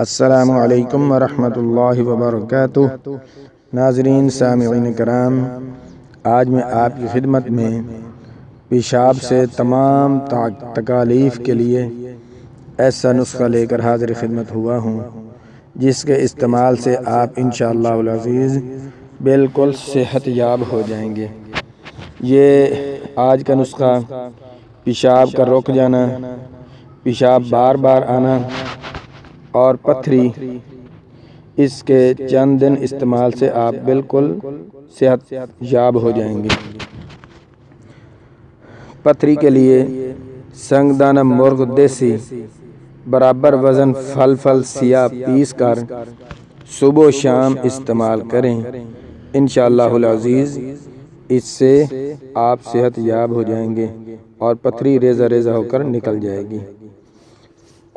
السلام علیکم ورحمۃ اللہ وبرکاتہ۔ ناظرین سامعین کرام، آج میں آپ کی خدمت میں پیشاب سے تمام تکالیف کے لیے ایسا نسخہ لے کر حاضر خدمت ہوا ہوں جس کے استعمال سے آپ انشاءاللہ العزیز بالکل صحت یاب ہو جائیں گے۔ یہ آج کا نسخہ پیشاب کا رک جانا، پیشاب بار بار آنا اور پتھری، اس کے چند دن استعمال سے آپ بالکل صحت یاب ہو جائیں گے۔ پتھری کے لیے سنگ دانہ مرغ دیسی برابر وزن فل سیاہ پیس کر صبح و شام استعمال کریں، انشاءاللہ العزیز اس سے آپ صحت یاب ہو جائیں گے اور پتھری ریزہ ریزہ ہو کر نکل جائے گی۔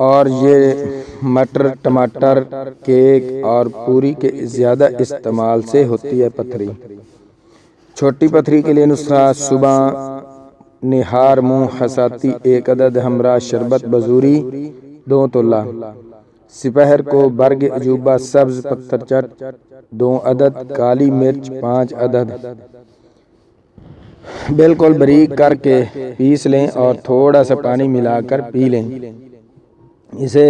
اور یہ مٹر، ٹماٹر، کیک اور پوری کے زیادہ استعمال سے ہوتی ہے پتھری۔ چھوٹی پتھری کے لیے نسخہ: صبح نہار منہ حساتی 1 عدد ہمراہ شربت بزوری 2 تولہ، سپہر کو برگ عجوبہ سبز پتھر چٹ 2 عدد، کالی مرچ 5 عدد بالکل باریک کر کے پیس لیں اور تھوڑا سا پانی ملا کر پی لیں۔ اسے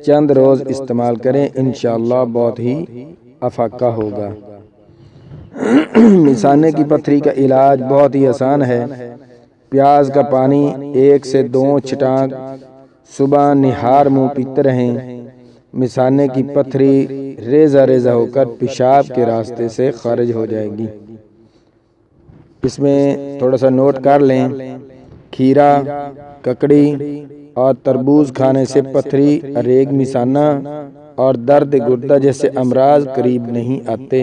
چند روز استعمال کریں، انشاءاللہ بہت ہی افاقہ ہوگا۔ مثانے کی پتھری کا علاج بہت ہی آسان ہے۔ پیاز کا پانی 1 سے 2 چھٹانک صبح نہار منہ پیتے رہیں، مثانے کی پتھری ریزہ ریزہ ہو کر پیشاب کے راستے سے خارج ہو جائے گی۔ اس میں تھوڑا سا نوٹ کر لیں: کھیرا، ککڑی اور تربوز کھانے سے پتھری، ریگ مثانہ اور درد گردہ جیسے امراض قریب نہیں آتے۔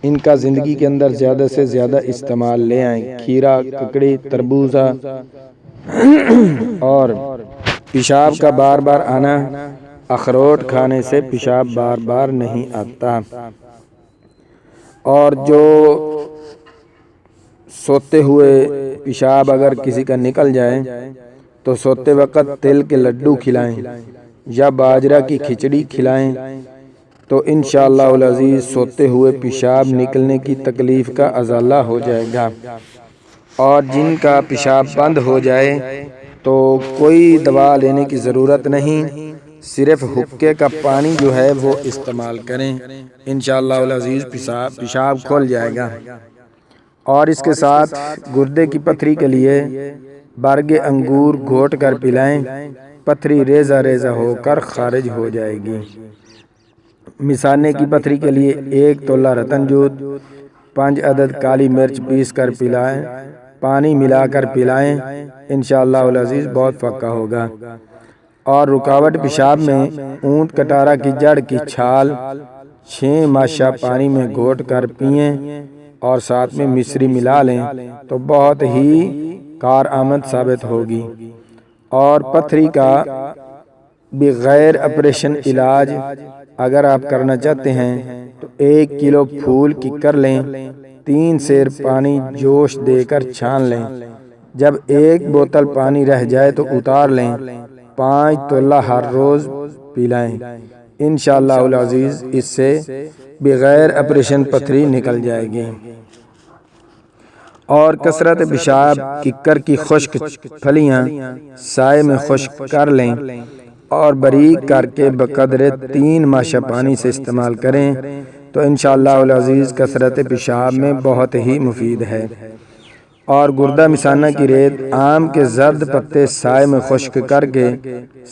ان کا زندگی کے اندر زیادہ سے زیادہ استعمال لے آئیں۔ کھیرا، ککڑی، تربوزہ اور پیشاب کا بار بار آنا، اخروٹ کھانے سے پیشاب بار بار نہیں آتا۔ اور جو سوتے ہوئے پیشاب اگر کسی کا نکل جائے تو سوتے وقت تل کے لڈو کھلائیں یا باجرہ کی کھچڑی کھلائیں تو انشاءاللہ العزیز سوتے ہوئے پیشاب نکلنے کی تکلیف کا ازالہ ہو جائے گا۔ اور جن کا پیشاب بند ہو جائے تو کوئی دوا لینے کی ضرورت نہیں، صرف حکے کا پانی جو ہے وہ استعمال کریں، انشاءاللہ العزیز پیشاب کھل جائے گا۔ اور اس کے ساتھ گردے کی پتھری کے لیے برگ انگور گھوٹ کر پلائیں، پتھری ریزہ ریزہ ہو کر خارج ہو جائے گی۔ مثانے کی پتھری کے لیے 1 تولہ رتن جوت، 5 عدد کالی مرچ پیس کر پلائیں، پانی ملا کر پلائیں، انشاءاللہ العزیز بہت فائدہ ہوگا۔ اور رکاوٹ پیشاب میں اونٹ کٹارہ کی جڑ کی چھال 6 ماشا پانی میں گھوٹ کر پئیں اور ساتھ میں مصری ملا لیں تو بہت ہی کارآمد ثابت ہوگی۔ اور پتھری کا بغیر آپریشن علاج اگر آپ کرنا چاہتے ہیں تو 1 کلو پھول کی کر لیں، 3 سیر پانی جوش دے کر چھان لیں، جب 1 بوتل پانی رہ جائے تو اتار لیں، 5 تولہ ہر روز پلائیں، انشاءاللہ العزیز اس سے بغیر آپریشن پتھری نکل جائے گی۔ اور کثرت پیشاب ککر کی خشک پھلیاں سائے میں خشک کر لیں اور باریک کر کے بقدر 3 ماشا پانی سے استعمال کریں تو انشاءاللہ العزیز کثرت پیشاب میں بہت ہی مفید ہے۔ اور گردہ مثانہ کی ریت آم کے زرد پتے سائے میں خشک کر کے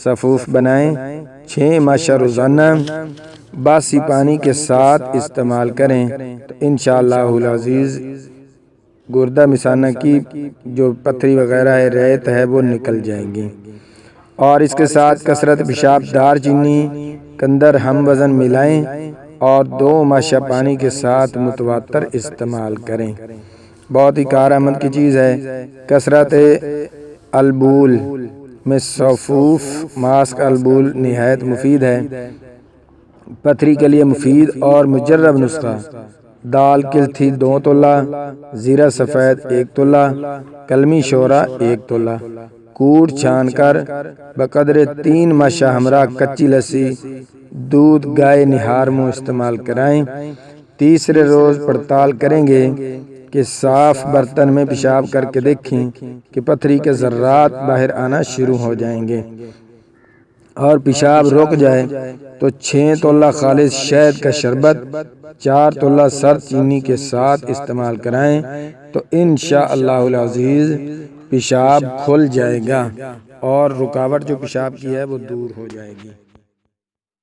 سفوف بنائیں، 6 ماشا روزانہ باسی پانی کے ساتھ استعمال کریں تو انشاءاللہ العزیز گردہ مثانہ کی جو پتھری وغیرہ ہے، ریت ہے، وہ نکل جائیں گی۔ اور اس کے ساتھ کثرت پیشاب دار چینی کندر ہم وزن ملائیں اور 2 ماشا پانی کے ساتھ متواتر استعمال کریں، بہت ہی کارآمد کی چیز ہے۔ کثرت البول میں سفوف ماسک البول نہایت مفید ہے۔ پتھری کے لیے مفید اور مجرب نسخہ: دال کلتھی 2 تولہ، زیرہ سفید 1 تولہ، کلمی شورا 1 تولہ، کوٹ چھان کر بقدر 3 مشا ہمراہ کچی لسی دودھ گائے نہار منہ استعمال کرائیں۔ تیسرے روز پڑتال کریں گے کہ صاف برتن میں پیشاب کر کے دیکھیں کہ پتھری کے ذرات باہر آنا شروع ہو جائیں گے اور پیشاب رک جائے تو 6 تولہ خالص شہد کا شربت 4 تولہ سرد چینی کے ساتھ استعمال کرائیں تو انشاءاللہ العزیز پیشاب کھل جائے گا اور رکاوٹ جو پیشاب کی ہے وہ دور ہو جائے گی۔